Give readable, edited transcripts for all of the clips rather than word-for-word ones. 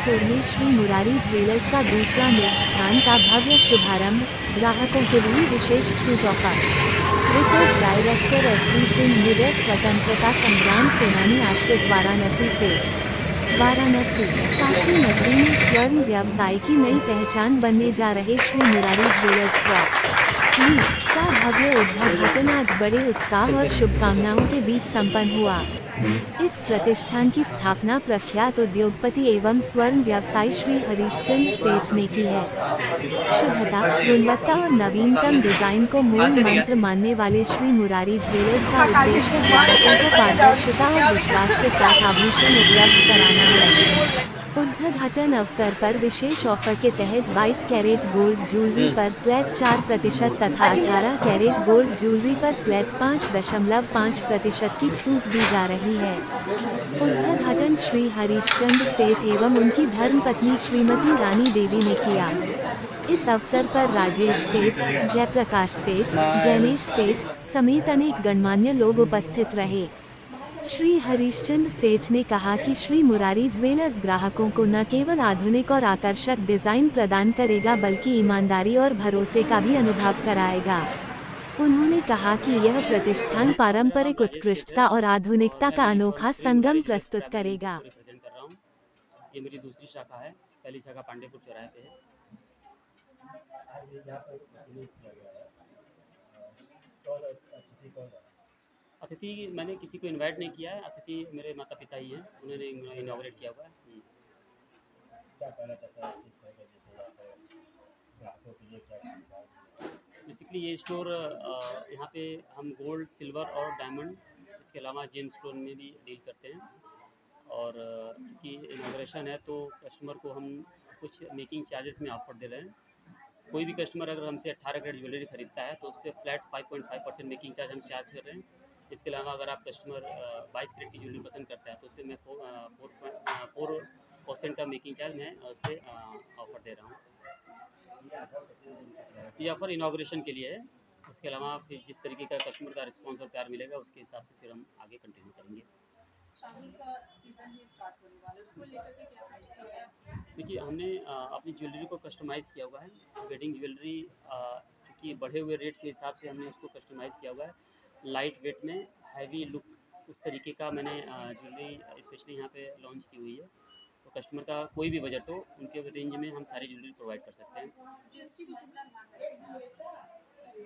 शाहजहांपुर में श्री मुरारी ज्वेलर्स का दूसरा मिल्क स्थान का भव्य शुभारंभ, ग्राहकों के लिए विशेष छूट offer. Report director SP Singh निडर। स्वतंत्रता संग्राम सेनानी आश्रित वाराणसी से। वाराणसी काशी नगरी में स्वर्ण व्यवसाय की नई पहचान बनने जा रहे श्री मुरारी ज्वेलर्स का भव्य उद्घाटन आज बड़े उत्साह और शुभकामनाओं के बीच संपन्न हुआ। इस प्रतिष्ठान की स्थापना प्रख्यात उद्योगपति एवं स्वर्ण व्यवसायी श्री हरीशचंद्र सेठ ने की है। शुद्धता, गुणवत्ता और नवीनतम डिजाइन को मूल मंत्र मानने वाले श्री मुरारी ज्वेलर्स का उद्देश्य ग्राहकों को पारदर्शिता और विश्वास के साथ आभूषण उपलब्ध कराना है। उद्घाटन अवसर पर विशेष ऑफर के तहत 22 कैरेट गोल्ड ज्वेलरी पर फ्लैट 4% तथा 18 कैरेट गोल्ड ज्वेलरी पर फ्लैट 5.5% की छूट दी जा रही है। उद्घाटन श्री हरीशचंद्र सेठ एवं उनकी धर्मपत्नी श्रीमती रानी देवी ने किया। इस अवसर पर राजेश सेठ, जयप्रकाश सेठ, जैनेश सेठ समेत अनेक गणमान्य लोग उपस्थित रहे। श्री हरीशचंद्र सेठ ने कहा कि श्री मुरारी ज्वेलर्स ग्राहकों को न केवल आधुनिक और आकर्षक डिजाइन प्रदान करेगा बल्कि ईमानदारी और भरोसे का भी अनुभव कराएगा। उन्होंने कहा कि यह प्रतिष्ठान पारंपरिक उत्कृष्टता और आधुनिकता का अनोखा संगम प्रस्तुत करेगा। ये मेरी दूसरी शाखा है। पहली शाखा पांडेपुर चौराहे पे है। अतिथि मैंने किसी को इनवाइट नहीं किया है। अतिथि मेरे माता पिता ही हैं, उन्होंने इनॉग्रेट किया हुआ है। क्या कहना चाहता है इस तरह के जैसे यहाँ पे ग्राहकों के लिए क्या सुविधा है? बेसिकली ये स्टोर यहाँ पे हम गोल्ड, सिल्वर और डायमंड, इसके अलावा जेम स्टोन में भी डील करते हैं। और क्योंकि इनॉग्रेशन है तो कस्टमर को हम कुछ मेकिंग चार्जेस में ऑफर दे रहे हैं। कोई भी कस्टमर अगर हमसे 18 कैरेट ज्वेलरी खरीदता है तो उस पर फ्लैट 5.5% मेकिंग चार्ज हम चार्ज कर रहे हैं। इसके अलावा अगर आप कस्टमर 22 कैरेट की ज्वेलरी पसंद करता है तो उस पर मैं 4% का मेकिंग चार्ज मैं उस पर ऑफ़र दे रहा हूँ। ये ऑफ़र इनाग्रेशन के लिए है। उसके अलावा फिर जिस तरीके का कस्टमर का रिस्पॉन्स और प्यार मिलेगा उसके हिसाब से फिर हम आगे कंटिन्यू करेंगे। शादी का सीजन भी स्टार्ट होने वाला है, उसको लेकर के क्या प्लान है? देखिए, हमने अपनी ज्वेलरी को कस्टमाइज़ किया हुआ है। वेडिंग ज्वेलरी चूँकि बढ़े हुए रेट के हिसाब से हमने उसको कस्टमाइज़ किया हुआ है। लाइट वेट में हैवी लुक, उस तरीके का मैंने ज्वेलरी स्पेशली यहाँ पे लॉन्च की हुई है। तो कस्टमर का कोई भी बजट हो, उनके रेंज में हम सारी ज्वेलरी प्रोवाइड कर सकते हैं। जीएसटी को कितना ध्यान रखेंगे?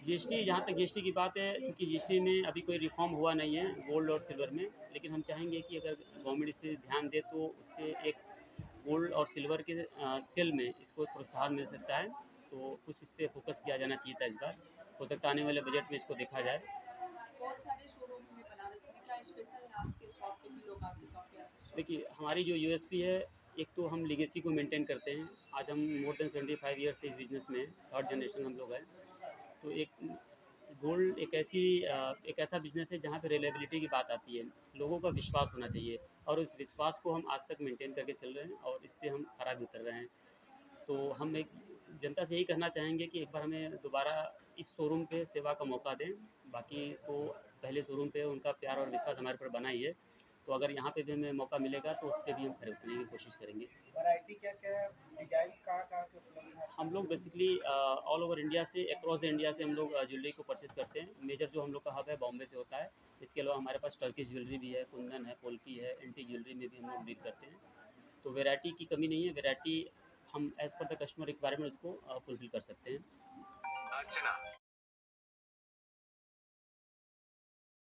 जीएसटी, जहाँ तक जीएसटी की बात है, क्योंकि जीएसटी में अभी कोई रिफॉर्म हुआ नहीं है गोल्ड और सिल्वर में, लेकिन हम चाहेंगे कि अगर गवर्नमेंट इस पे ध्यान दे तो उससे एक गोल्ड और सिल्वर के सेल में इसको प्रोत्साहन मिल सकता है। तो कुछ इस पे फोकस किया जाना चाहिए था इस बार। हो सकता है आने वाले बजट में इसको देखा जाए। बहुत सारे शोरूम हुए बनारस में, क्या स्पेशल है आपके शॉप पे कि लोग आपके शॉप पे आते हैं? देखिए, हमारी जो यूएसपी है, एक तो हम लीगेसी को मेंटेन करते हैं। आज हम मोर देन 75 ईयर्स से इस बिज़नेस में हैं, थर्ड जनरेशन हम लोग हैं। तो एक गोल्ड एक ऐसा बिज़नेस है जहाँ पे रिलायबिलिटी की बात आती है। लोगों का विश्वास होना चाहिए और उस विश्वास को हम आज तक मेंटेन करके चल रहे हैं और इस पे हम खरा भी उतर रहे हैं। तो हम एक जनता से यही कहना चाहेंगे कि एक बार हमें दोबारा इस शोरूम पे सेवा का मौका दें। बाकी तो पहले शोरूम पे उनका प्यार और विश्वास हमारे ऊपर बना ही है। तो अगर यहाँ पे भी हमें मौका मिलेगा तो उस पे भी हम खरे उतरने की कोशिश करेंगे। वैरायटी क्या-क्या है? डिज़ाइन्स कहाँ-कहाँ के उपलब्ध हैं आपके हम लोग पास? बेसिकली ऑल ओवर इंडिया से, अक्रॉस द इंडिया से हम लोग ज्वेलरी को परचेज़ करते हैं। मेजर जो हम लोग का हब है बॉम्बे से होता है। इसके अलावा हमारे पास टर्किश ज्वेलरी भी है, कुंदन है, पोल्की है, एंटीक ज्वेलरी में भी हम लोग डील करते हैं। तो वैरायटी की कमी नहीं है। वैरायटी हम as per the customer requirement उसको फुलफ़िल कर सकते हैं। अर्चना